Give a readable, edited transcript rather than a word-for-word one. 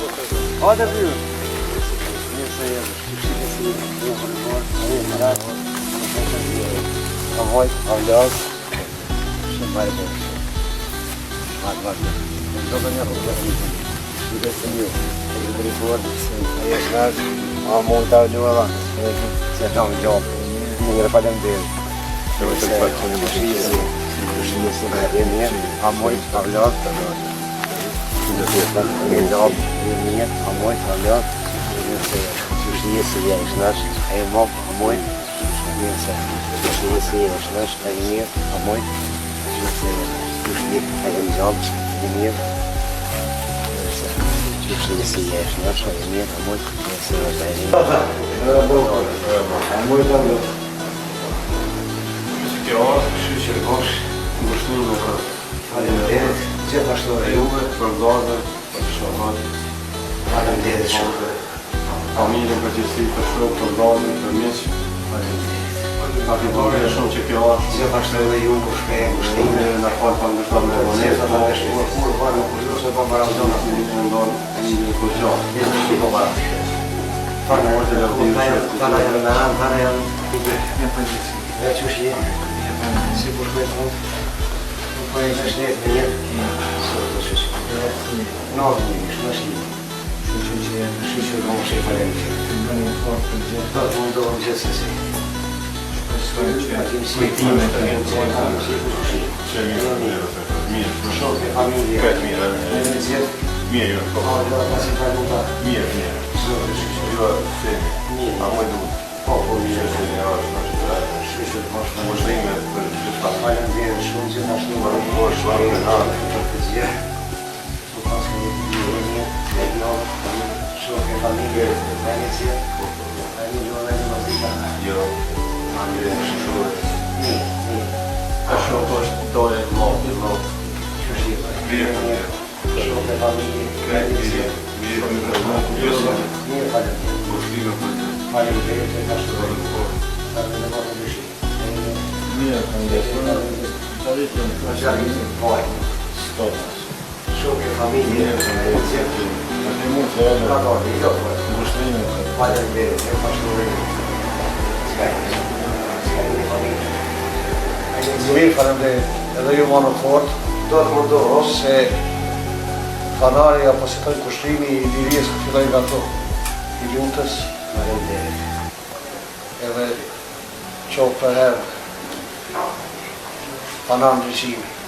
Hajde byrë. Mirë se jetë. Një përmor, një mërat. Avoj, avlaz. Shumë bajë bërë. Hajde vazhë. Në do të një rrugë. Shqipë se një. E në drejtuar, e e shnash. A mund të avlu e vanë. Se e kam gjopë. Njërë palem dhe. Se shqipë se e mirë. A mojt, avlaz. Një gjopë. Një a mojt, avlaz. Sushije se je shnash. E mop, a mojt. Sushije se je shnash. E mirë, a mojt. Sushije e në gjopë. E mirë. Sushije se je shnash. E mirë, a mojt. Kjo është që gosh ngushtimin në kërë. Faleminderit, gjithashtu E juve, për vllazën, për shoqat. Faleminderit shumë. Familjen përgjithësi, për shok, për vllazën, për miq. Faleminderit. Faleminderit shumë që kjo është. Gjithashtu edhe ju ngushtimin. Në falë për ndërshtat me vonesë, Në dështuar kur vanë kur se po marrë zonë të një ndonë, një kujtëgjohë. Një po marrë. Tanë janë në anë, tanë janë një përgjithësi. dhe që është jetë. Si kur shkojtë mund. Nuk po e në shnetë me jetë. Së të shqyqë. Nërë një, shë në shqyqë. Shqyqë në më shqyqë faleminderit. Do të mundohëm gjithë se si. Kujtime të një të që mirë, për Shokë e familje. këtë mirë, mirë, mirë, jo, themi, a më du, mirë se një është mushlime për gjitha. Faleminderit shumë gjithashtu Për në bërë shvarë në hanë. për të gjithë. Su pas ka një dhe gjohë, shokë e familje, venitje, a një gjohë dhe një mazika. Jo, mirë, shurë. Mirë. A shokë është dole në lopë, mirë, Shokë e familje, venitje. mirë, Mirë, faleminderit. mushlime për gjithë. Faleminderit e ka shkërë. Faleminderit e ka shkërë. Mirë, Shokë e familje, venitje. Faleminderit e ka shkërë. Mirë, faleminderit. Edhe ju më në fort, do të mundohë se fanari apo si të kushtimi i lirijës këtë filloj nga to i lutës, edhe qofë për herë fanar në gjyqimi.